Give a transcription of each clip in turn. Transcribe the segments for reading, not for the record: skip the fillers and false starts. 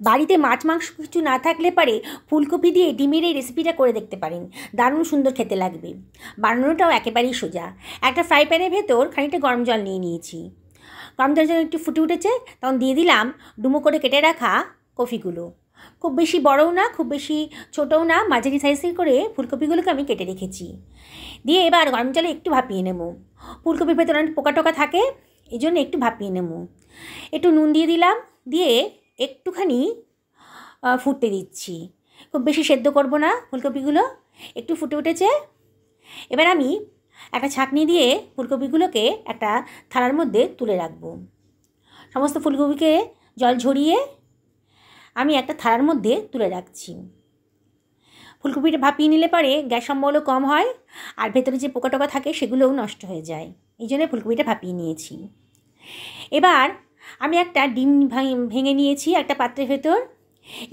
বাড়িতে মাছ মাংস কিছু না থাকলে পারে ফুলকপি দিয়ে ডিমের এই রেসিপিটা করে দেখতে পারেন, দারুণ সুন্দর খেতে লাগবে। বানানোটাও একেবারেই সোজা। একটা ফ্রাই প্যানের ভেতর খানিকটা গরম জল নিয়ে নিয়েছি। গরম জল যখন একটু ফুটে উঠেছে তখন দিয়ে দিলাম ডুমো করে কেটে রাখা কপিগুলো। খুব বেশি বড়ও না, খুব বেশি ছোটও না, মাঝারি সাইজের করে ফুলকপিগুলোকে আমি কেটে রেখেছি। দিয়ে এবার গরম জলে একটু ভাপিয়ে নেব। ফুলকপির ভেতরে অনেক পোকা টোকা থাকে, এই জন্য একটু ভাপিয়ে নেব। একটু নুন দিয়ে দিলাম, দিয়ে একটুখানি ফুটতে দিচ্ছি। খুব বেশি সেদ্ধ করব না, ফুলকপিগুলো একটু ফুটে উঠেছে। এবার আমি একটা ছাঁকনি দিয়ে ফুলকপিগুলোকে একটা থালার মধ্যে তুলে রাখবো। সমস্ত ফুলকপিকে জল ঝরিয়ে আমি একটা থালার মধ্যে তুলে রাখছি। ফুলকপিটা ভাপিয়ে নিলে পরে গ্যাস অম্লও কম হয়, আর ভেতরে যে পোকা টোকা থাকে সেগুলোও নষ্ট হয়ে যায়। এই জন্য ফুলকপিটা ভাপিয়ে নিয়েছি। এবার আমি একটা ডিম ভেঙে নিয়েছি একটা পাত্রের ভেতর।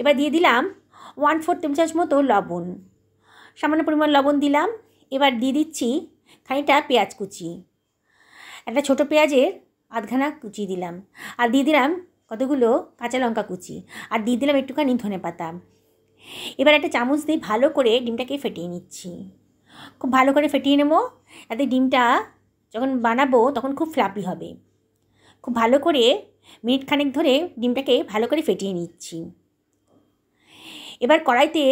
এবার দিয়ে দিলাম 1/4 টেবিল চামচ মতো লবণ, সামান্য পরিমাণ লবণ দিলাম। এবার দিয়ে দিচ্ছি খানিকটা পেঁয়াজ কুচি, একটা ছোটো পেঁয়াজের আধখানা কুচি দিলাম। আর দিয়ে দিলাম কতগুলো কাঁচা লঙ্কা কুচি, আর দিয়ে দিলাম একটুখানি ধনেপাতা। এবার একটা চামচ দিয়ে ভালো করে ডিমটাকে ফেটিয়ে নিচ্ছি। খুব ভালো করে ফেটিয়ে নেব, যাতে ডিমটা যখন বানাবো তখন খুব ফ্লাপি হবে। খুব ভালো করে মিনিট খানেক ধরে ডিমটাকে ভালো করে ফেটিয়ে নিচ্ছি। এবার কড়াইতে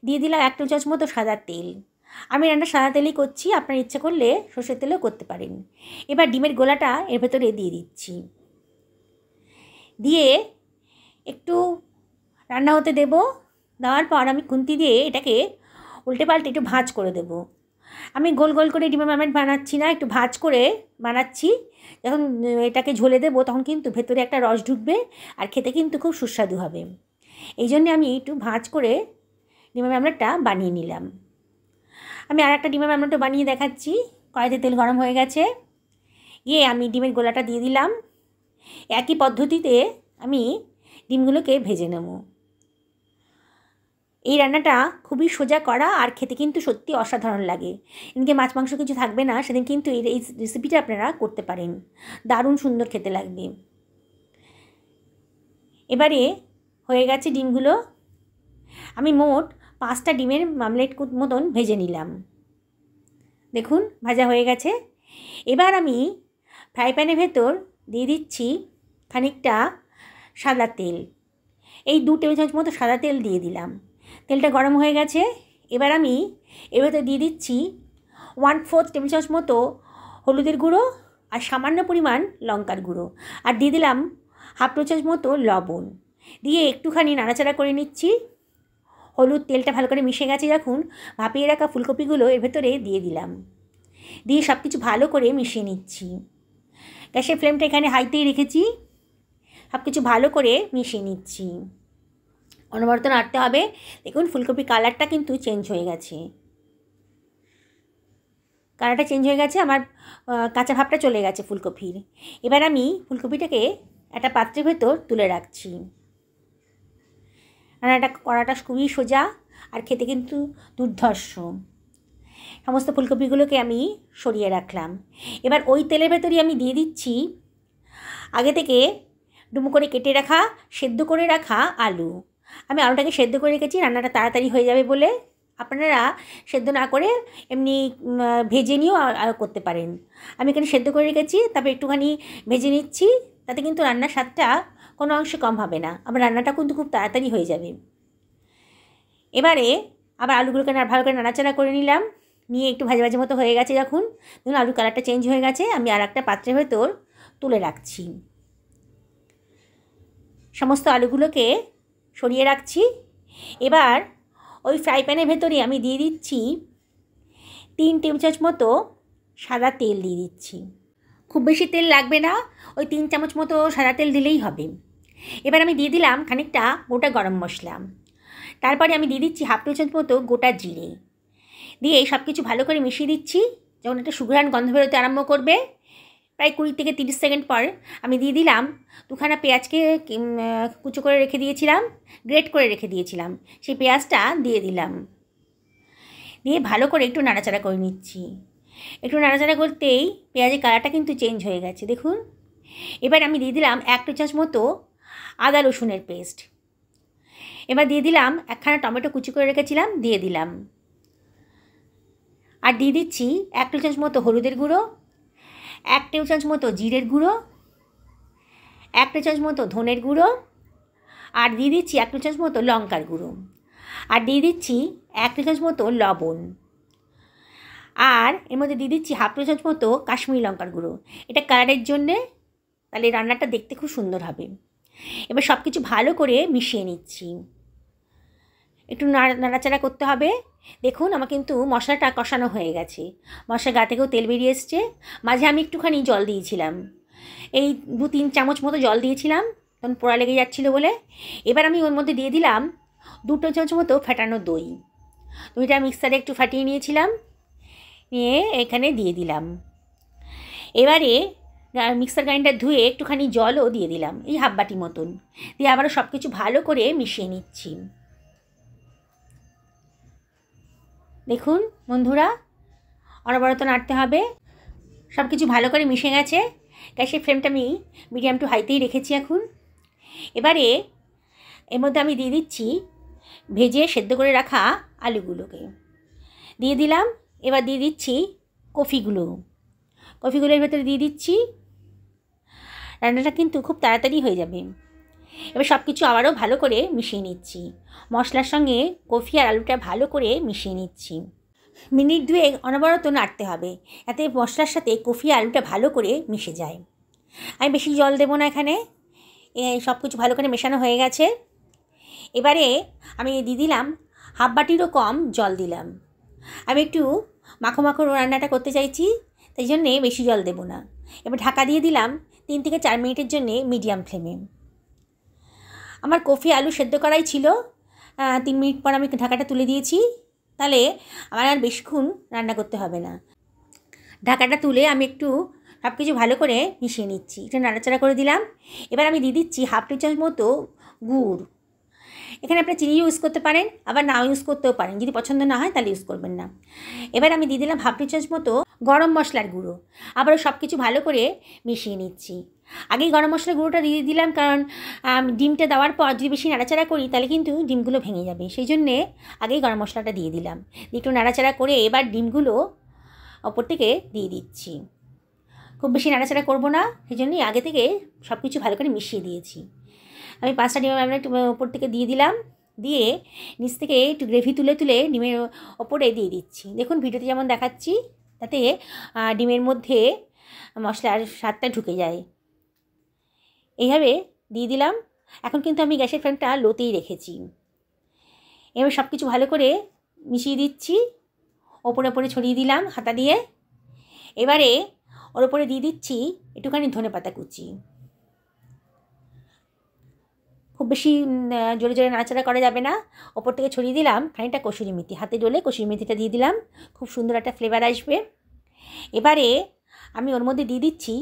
দিয়ে দিলাম 1 টেবিল চামচ মতো সাদা তেল। আমি রান্না সাদা তেলেই করছি, আপনার ইচ্ছা করলে সর্ষের তেলেও করতে পারেন। এবার ডিমের গোলাটা এর ভেতরে দিয়ে দিচ্ছি, দিয়ে একটু রান্না হতে দেব। দেওয়ার পর আমি খুন্তি দিয়ে এটাকে উল্টে পাল্টে একটু ভাঁজ করে দেব। আমি গোল গোল করে ডিমের মারমেট বানাচ্ছি না, একটু ভাঁজ করে বানাচ্ছি। যখন এটাকে ঝোলে দেবো তখন কিন্তু ভেতরে একটা রস ঢুকবে, আর খেতে কিন্তু খুব সুস্বাদু হবে। এই জন্যে আমি একটু ভাঁজ করে ডিমের মারমেটটা বানিয়ে নিলাম। আমি আর একটা ডিমের মারমেটও বানিয়ে দেখাচ্ছি। কড়াইতে তেল গরম হয়ে গেছে, আমি ডিমের গোলাটা দিয়ে দিলাম। একই পদ্ধতিতে আমি ডিমগুলোকে ভেজে নেব। এই রান্নাটা খুবই সোজা করা, আর খেতে কিন্তু সত্যি অসাধারণ লাগে। এদিকে মাছ মাংস কিছু থাকবে না, সেদিন কিন্তু এই রেসিপিটা আপনারা করতে পারেন, দারুণ সুন্দর খেতে লাগবে। এবারে হয়ে গেছে ডিমগুলো। আমি মোট 5টা ডিমের মামলেট মতন ভেজে নিলাম। দেখুন ভাজা হয়ে গেছে। এবার আমি ফ্রাই প্যানের ভেতর দিয়ে দিচ্ছি খানিকটা সাদা তেল। এই 2 টেবিল চামচ মতো সাদা তেল দিয়ে দিলাম। তেলটা গরম হয়ে গেছে। এবার আমি এর ভেতর দিয়ে দিচ্ছি 1/4 টেবিল চামচ মতো হলুদের গুঁড়ো, আর সামান্য পরিমাণ লঙ্কার গুঁড়ো, আর দিয়ে দিলাম 1/2 টেবিল চামচ মতো লবণ। দিয়ে একটুখানি নাড়াচাড়া করে নিচ্ছি। হলুদ তেলটা ভালো করে মিশে গেছে যখন, ভাপিয়ে রাখা ফুলকপিগুলো এর ভেতরে দিয়ে দিলাম। দিয়ে সব কিছু ভালো করে মিশিয়ে নিচ্ছি। গ্যাসের ফ্লেমটা এখানে হাইতেই রেখেছি। সব কিছু ভালো করে মিশিয়ে নিচ্ছি, অনবরত নাড়তে হবে। দেখুন ফুলকপি কালারটা কিন্তু চেঞ্জ হয়ে গেছে, কালারটা চেঞ্জ হয়ে গেছে, আমার কাঁচা ভাবটা চলে গেছে ফুলকপির। এবার আমি ফুলকপিটাকে একটা পাত্রের ভেতর তুলে রাখছি। রান্নাটা করাটা খুবই সোজা, আর খেতে কিন্তু দুর্ধর্ষ। সমস্ত ফুলকপিগুলোকে আমি সরিয়ে রাখলাম। এবার ওই তেলের ভেতরই আমি দিয়ে দিচ্ছি আগে থেকে ডুমো করে কেটে রাখা, সেদ্ধ করে রাখা আলু। আমি আলুটাকে সেদ্ধ করে রেখেছি রান্নাটা তাড়াতাড়ি হয়ে যাবে বলে। আপনারা সেদ্ধ না করে এমনি ভেজে নিয়েও করতে পারেন। আমি এখানে সেদ্ধ করে রেখেছি, তারপর একটুখানি ভেজে নিচ্ছি। তাতে কিন্তু রান্নার স্বাদটা কোনো অংশে কম হবে না, আবার রান্নাটা কিন্তু খুব তাড়াতাড়ি হয়ে যাবে। এবারে আবার আলুগুলোকে ভালো করে নাড়াচাড়া করে নিলাম। নিয়ে একটু ভাজা ভাজা মতো হয়ে গেছে যখন, দেখুন আলুর কালারটা চেঞ্জ হয়ে গেছে, আমি আর একটা পাত্রের ভেতর তুলে রাখছি। সমস্ত আলুগুলোকে সরিয়ে রাখছি। এবার ওই ফ্রাই প্যানের ভেতরে আমি দিয়ে দিচ্ছি 3 টেবিল চামচ মতো সাদা তেল দিয়ে দিচ্ছি। খুব বেশি তেল লাগবে না, ওই 3 চামচ মতো সাদা তেল দিলেই হবে। এবার আমি দিয়ে দিলাম খানিকটা গোটা গরম মশলা। তারপরে আমি দিয়ে দিচ্ছি 1/2 টেবিল চামচ মতো গোটা জিরে। দিয়ে সব কিছু ভালো করে মিশিয়ে দিচ্ছি। যখন একটা সুঘ্রাণ গন্ধ বেরোতে আরম্ভ করবে, প্রায় 20 থেকে 30 সেকেন্ড পর আমি দিয়ে দিলাম 2খানা পেঁয়াজকে কুচো করে রেখে দিয়েছিলাম, গ্রেট করে রেখে দিয়েছিলাম, সেই পেঁয়াজটা দিয়ে দিলাম। দিয়ে ভালো করে একটু নাড়াচাড়া করে নিচ্ছি। একটু নাড়াচাড়া করতেই পেঁয়াজের কালারটা কিন্তু চেঞ্জ হয়ে গেছে দেখুন। এবার আমি দিয়ে দিলাম 1 টেবিল চামচ মতো আদা রসুনের পেস্ট। এবার দিয়ে দিলাম একখানা টমেটো কুচি করে রেখেছিলাম, দিয়ে দিলাম। আর দিয়ে দিচ্ছি 1 টেবিল চামচ মতো হলুদের গুঁড়ো, 1 টেবিল চামচ মতো জিরের গুঁড়ো, 1 টেবিল চামচ মতো ধনের গুঁড়ো, আর দিয়ে দিচ্ছি 1 টেবিল চামচ মতো লঙ্কার গুঁড়ো, আর দিয়ে দিচ্ছি 1 টেবিল চামচ মতো লবণ, আর এর মধ্যে দিয়ে দিচ্ছি 1/2 টেবিল চামচ মতো কাশ্মীরি লঙ্কার গুঁড়ো। এটা কালারের জন্যে, তাহলে রান্নাটা দেখতে খুব সুন্দর হবে। এবার সব কিছু ভালো করে মিশিয়ে নিচ্ছি, একটু নাড়াচাড়া করতে হবে। দেখুন আমার কিন্তু মশলাটা কষানো হয়ে গেছে, মশলার গা থেকেও তেল বেরিয়ে এসছে। মাঝে আমি একটুখানি জল দিয়েছিলাম, এই 2-3 চামচ মতো জল দিয়েছিলাম, তখন পোড়া লেগে যাচ্ছিলো বলে। এবার আমি ওর মধ্যে দিয়ে দিলাম 2 টেবিল চামচ মতো ফেটানো দই। দইটা মিক্সারে একটু ফাটিয়ে নিয়েছিলাম, নিয়ে এখানে দিয়ে দিলাম। এবারে মিক্সার গ্রাইন্ডার ধুয়ে একটুখানি জলও দিয়ে দিলাম, এই 1/2 বাটি মতন, দিয়ে আবারও সব কিছু ভালো করে মিশিয়ে নিচ্ছি। দেখুন বন্ধুরা, অনবরত নাড়তে হবে। সব কিছু ভালো করে মিশে গেছে। গ্যাসের ফ্লেমটা আমি মিডিয়াম টু হাইতেই রেখেছি এখন। এবারে এর মধ্যে আমি দিয়ে দিচ্ছি ভেজে সেদ্ধ করে রাখা আলুগুলোকে দিয়ে দিলাম। এবার দিয়ে দিচ্ছি কফিগুলোর ভেতরে দিয়ে দিচ্ছি। রান্নাটা কিন্তু খুব তাড়াতাড়ি হয়ে যাবে। এবার সব কিছু আবারও ভালো করে মিশিয়ে নিচ্ছি, মশলার সঙ্গে কফি আর আলুটা ভালো করে মিশিয়ে নিচ্ছি। মিনিট 2 অনবরত নাড়তে হবে, যাতে মশলার সাথে কফি আর আলুটা ভালো করে মিশে যায়। আমি বেশি জল দেবো না এখানে, সব কিছু ভালো করে মেশানো হয়ে গেছে। এবারে আমি দিয়ে দিলাম 1/2 বাটিরও কম জল দিলাম। আমি একটু মাখো মাখো রান্নাটা করতে চাইছি, তাই জন্যে বেশি জল দেবো না। এবার ঢাকা দিয়ে দিলাম 3 থেকে 4 মিনিটের জন্যে মিডিয়াম ফ্লেমে। আমার কফি আলু সেদ্ধ করাই ছিল। 3 মিনিট পর আমি ঢাকাটা তুলে দিয়েছি, তাহলে আমার আর বেশিক্ষণ রান্না করতে হবে না। ঢাকাটা তুলে আমি একটু সব কিছু ভালো করে মিশিয়ে নিচ্ছি, একটু নাড়াচাড়া করে দিলাম। এবার আমি দিয়ে দিচ্ছি 1/2 টেবিল চামচ মতো গুড়। এখানে আপনারা চিনি ইউজ করতে পারেন, আবার নাও ইউজ করতেও পারেন, যদি পছন্দ না হয় তাহলে ইউজ করবেন না। এবার আমি দিয়ে দিলাম 1/2 টেবিল চামচ মতো গরম মশলার গুঁড়ো। আবারও সব কিছু ভালো করে মিশিয়ে নিচ্ছি। আগেই গরম মশলার গুঁড়োটা দিয়ে দিলাম, কারণ ডিমটা দেওয়ার পর যদি বেশি নাড়াচাড়া করি তাহলে কিন্তু ডিমগুলো ভেঙে যাবে, সেই জন্যে আগেই গরম মশলাটা দিয়ে দিলাম। একটু নাড়াচাড়া করে এবার ডিমগুলো ওপর থেকে দিয়ে দিচ্ছি। খুব বেশি নাড়াচাড়া করব না, সেই জন্যই আগে থেকে সব কিছু ভালো করে মিশিয়ে দিয়েছি। আমি 5টা ডিম আমরা একটু ওপর থেকে দিয়ে দিলাম, দিয়ে নিচ থেকে একটু গ্রেভি তুলে তুলে ডিমের ওপরে দিয়ে দিচ্ছি। দেখুন ভিডিওতে যেমন দেখাচ্ছি, তাতে ডিমের মধ্যে মশলার স্বাদটা ঢুকে যায়। এইভাবে দিয়ে দিলাম। এখন কিন্তু আমি গ্যাসের ফ্লেমটা লোতেই রেখেছি। এবার সব কিছু ভালো করে মিশিয়ে দিচ্ছি, ওপরে ছড়িয়ে দিলাম হাতা দিয়ে। এবারে ওর ওপরে দিয়ে দিচ্ছি একটুখানি ধনেপাতা কুচি। খুব বেশি জোরে জোরে নাড়াচাড়া করা যাবে না। ওপর থেকে ছড়িয়ে দিলাম খানিকটা কসুরি মেথি, হাতে ডলে কসুরি মেথিটা দিয়ে দিলাম, খুব সুন্দর একটা ফ্লেভার আসবে। এবারে আমি ওর মধ্যে দিয়ে দিচ্ছি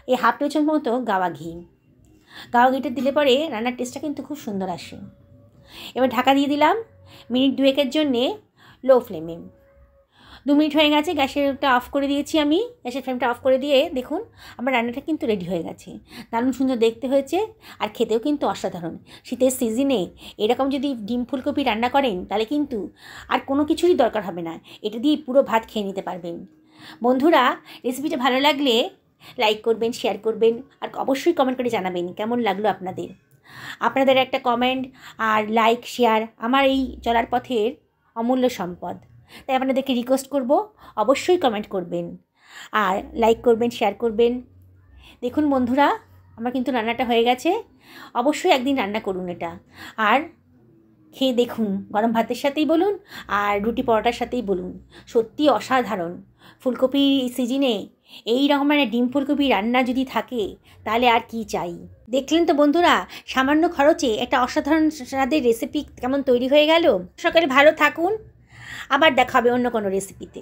এই 1/2 টেবিল চামচ মতো গাওয়া ঘি। গাওয়া ঘিটা দিলে পরে রান্নার টেস্টটা কিন্তু খুব সুন্দর আসে। এবার ঢাকা দিয়ে দিলাম মিনিট 2 জন্যে লো ফ্লেমে। 2 মিনিট হয়ে গেছে, গ্যাসেরটা অফ করে দিয়েছি আমি। গ্যাসের ফ্লেমটা অফ করে দিয়ে দেখুন আমার রান্নাটা কিন্তু রেডি হয়ে গেছে। দারুণ সুন্দর দেখতে হয়েছে, আর খেতেও কিন্তু অসাধারণ। শীতের সিজনে এরকম যদি ডিম ফুলকপি রান্না করেন তাহলে কিন্তু আর কোনো কিছুরই দরকার হবে না, এটা দিয়ে পুরো ভাত খেয়ে নিতে পারবেন। বন্ধুরা, রেসিপিটা ভালো লাগলে লাইক করবেন, শেয়ার করবেন, আর অবশ্যই কমেন্ট করে জানাবেন কেমন লাগলো আপনাদের। আপনাদের একটা কমেন্ট আর লাইক শেয়ার আমার এই চলার পথের অমূল্য সম্পদ। তাই আপনাদেরকে রিকোয়েস্ট করব, অবশ্যই কমেন্ট করবেন আর লাইক করবেন, শেয়ার করবেন। দেখুন বন্ধুরা, আমার কিন্তু রান্নাটা হয়ে গেছে। অবশ্যই একদিন রান্না করুন এটা, আর খেয়ে দেখুন, গরম ভাতের সাথেই বলুন আর রুটি পরোটার সাথেই বলুন, সত্যি অসাধারণ। ফুলকপির সিজনে এই রকমের ডিম ফুলকপি রান্না যদি থাকে তাহলে আর কি চাই। দেখলেন তো বন্ধুরা, সামান্য খরচে একটা অসাধারণ স্বাদের রেসিপি কেমন তৈরি হয়ে গেল। সকালে ভালো থাকুন, আবার দেখা হবে অন্য কোনো রেসিপিতে।